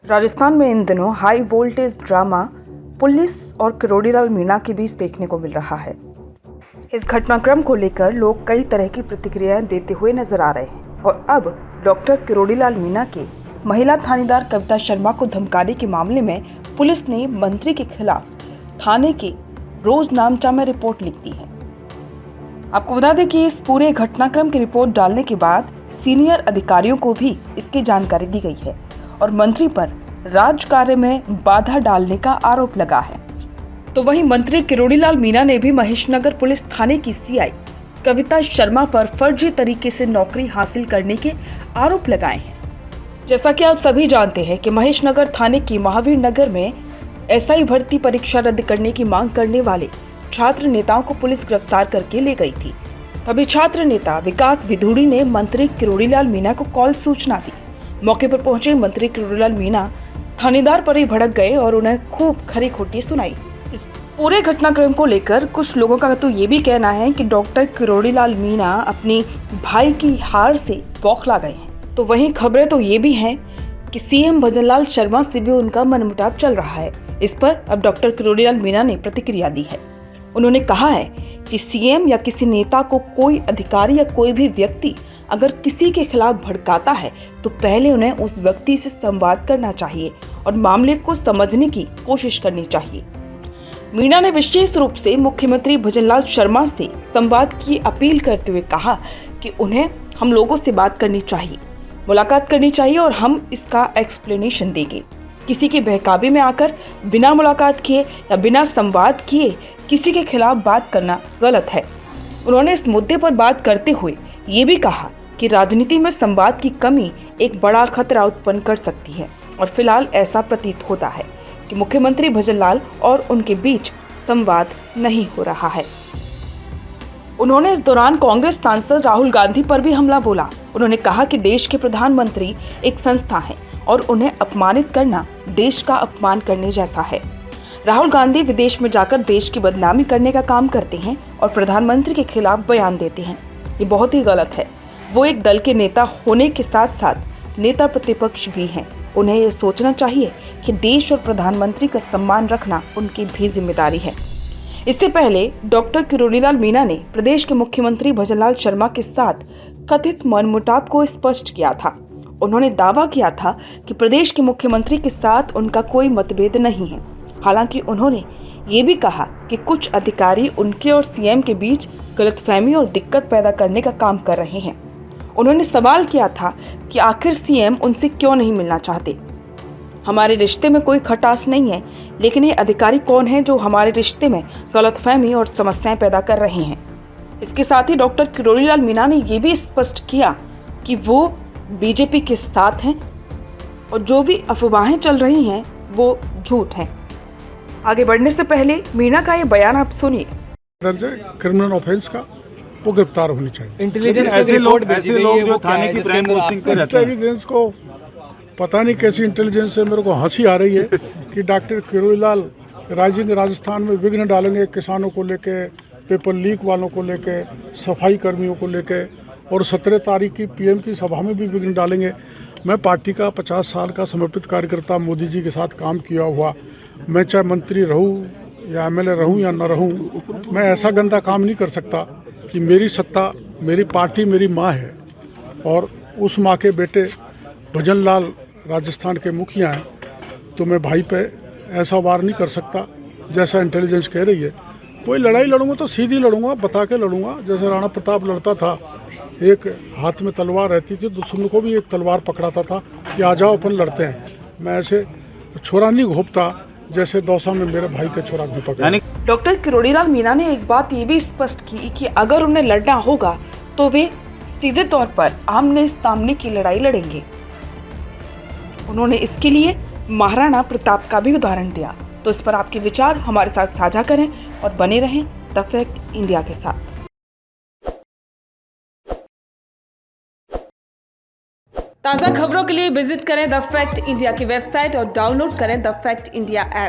राजस्थान में इन दिनों high voltage drama police और किरोड़ीलाल मीणा के बीच देखने को मिल रहा है। इस घटनाक्रम को लेकर लोग कई तरह की प्रतिक्रियाएं देते हुए नजर आ रहे हैं और अब डॉक्टर किरोड़ीलाल मीणा के महिला थानेदार कविता शर्मा को धमकाने के मामले में पुलिस ने मंत्री के खिलाफ थाने के रोज नामचा में रिपोर्ट लिख दी है। आपको बता दें कि इस पूरे घटनाक्रम की रिपोर्ट डालने के बाद सीनियर अधिकारियों को भी इसकी जानकारी दी गई है और मंत्री पर राज कार्य में बाधा डालने का आरोप लगा है। तो वहीं मंत्री किरोड़ीलाल मीणा ने भी महेशनगर पुलिस थाने की सीआई कविता शर्मा पर फर्जी तरीके से नौकरी हासिल करने के आरोप लगाए हैं। जैसा कि आप सभी जानते हैं कि महेशनगर थाने की महावीर नगर में एसआई भर्ती परीक्षा रद्द करने की मांग करने वाले छात्र नेताओं को पुलिस गिरफ्तार करके ले गई थी। तभी छात्र नेता विकास भिधुड़ी ने मंत्री किरोड़ीलाल मीणा को कॉल सूचना दी। मौके पर पहुंचे मंत्री किरोड़ीलाल मीणा थानेदार पर ही भड़क गए और उन्हें खूब खरी खोटी सुनाई। इस पूरे घटनाक्रम को लेकर कुछ लोगों का तो ये भी कहना है कि डॉक्टर किरोड़ीलाल मीणा अपने भाई की हार से बौखला गए हैं। तो वहीं खबरें तो ये भी हैं कि सीएम भजनलाल शर्मा से भी उनका मनमुटाव चल रहा है। इस पर अब डॉक्टर किरोड़ीलाल मीणा ने प्रतिक्रिया दी है। उन्होंने कहा है कि सीएम या किसी नेता को कोई अधिकारी या कोई भी व्यक्ति अगर किसी के खिलाफ भड़काता है तो पहले उन्हें उस व्यक्ति से संवाद करना चाहिए और मामले को समझने की कोशिश करनी चाहिए। मीणा ने विशेष रूप से मुख्यमंत्री भजनलाल शर्मा से संवाद की अपील करते हुए कहा कि उन्हें हम लोगों से बात करनी चाहिए, मुलाकात करनी चाहिए और हम इसका एक्सप्लेनेशन देंगे। किसी के बहकावे में आकर बिना मुलाकात किए या बिना संवाद किए किसी के खिलाफ बात करना गलत है। उन्होंने इस मुद्दे पर बात करते हुए ये भी कहा कि राजनीति में संवाद की कमी एक बड़ा खतरा उत्पन्न कर सकती है और फिलहाल ऐसा प्रतीत होता है कि मुख्यमंत्री भजनलाल और उनके बीच संवाद नहीं हो रहा है। उन्होंने इस दौरान कांग्रेस सांसद राहुल गांधी पर भी हमला बोला। उन्होंने कहा कि देश के प्रधानमंत्री एक संस्था है और उन्हें अपमानित करना देश का अपमान करने जैसा है। राहुल गांधी विदेश में जाकर देश की बदनामी करने का काम करते हैं और प्रधानमंत्री के खिलाफ बयान देते हैं। ये बहुत ही गलत है। वो एक दल के नेता होने के साथ साथ नेता प्रतिपक्ष भी हैं। उन्हें ये सोचना चाहिए कि देश और प्रधानमंत्री का सम्मान रखना उनकी भी जिम्मेदारी है। इससे पहले डॉक्टर किरोड़ीलाल मीणा ने प्रदेश के मुख्यमंत्री भजनलाल शर्मा के साथ कथित मनमुटाव को स्पष्ट किया था। उन्होंने दावा किया था कि प्रदेश के मुख्यमंत्री के साथ उनका कोई मतभेद नहीं है। हालांकि उन्होंने ये भी कहा कि कुछ अधिकारी उनके और सीएम के बीच गलतफहमी और दिक्कत पैदा करने का काम कर रहे हैं। उन्होंने सवाल किया था कि आखिर सीएम उनसे क्यों नहीं मिलना चाहते। हमारे रिश्ते में कोई खटास नहीं है, लेकिन ये अधिकारी कौन है जो हमारे रिश्ते में गलतफहमी और समस्याएं पैदा कर रहे हैं। इसके साथ ही डॉक्टर किरोड़ीलाल मीणा ने यह भी स्पष्ट किया कि वो बीजेपी के साथ हैं और जो भी अफवाहें चल रही हैं वो झूठ हैं। आगे बढ़ने से पहले मीणा का ये बयान आप सुनिए। दर्ज क्रिमिनल ऑफेंस का वो गिरफ्तार होनी चाहिए। इंटेलिजेंस ऐसे लोग जो थाने की प्राइम पोस्टिंग पे रहते हैं। इंटेलिजेंस को पता नहीं कैसी इंटेलिजेंस से मेरे को हंसी आ रही है कि डॉक्टर किरोड़ीलाल राजस्थान में विघ्न डालेंगे, किसानों को लेके, पेपर लीक वालों को लेके, सफाई कर्मियों को लेके और 17 तारीख की पीएम की सभा में भी विघ्न डालेंगे। मैं पार्टी का 50 साल का समर्पित कार्यकर्ता, मोदी जी के साथ काम किया हुआ, मैं चाहे मंत्री रहूं या एमएलए रहूं या न रहूं, मैं ऐसा गंदा काम नहीं कर सकता कि मेरी सत्ता, मेरी पार्टी मेरी माँ है और उस माँ के बेटे भजनलाल राजस्थान के मुखिया हैं, तो मैं भाई पे ऐसा वार नहीं कर सकता जैसा इंटेलिजेंस कह रही है। कोई लड़ाई लड़ूंगा तो सीधी लड़ूंगा, बता के लड़ूंगा। जैसे राणा प्रताप लड़ता था, एक हाथ में तलवार रहती थी, दुश्मन को भी एक तलवार पकड़ाता था कि आ जाओ अपन लड़ते हैं। मैं ऐसे छोरा नहीं घोपता जैसे दौसा में मेरे भाई का छोरा घोपा। डॉक्टर किरोड़ीलाल मीणा ने एक बात ये भी स्पष्ट की कि अगर उन्हें लड़ना होगा तो वे सीधे तौर पर आमने सामने की लड़ाई लड़ेंगे। उन्होंने इसके लिए महाराणा प्रताप का भी उदाहरण दिया। तो इस पर आपके विचार हमारे साथ साझा करें और बने रहें द फैक्ट इंडिया के साथ। ताज़ा खबरों के लिए विजिट करें द फैक्ट इंडिया की वेबसाइट और डाउनलोड करें द फैक्ट इंडिया ऐप।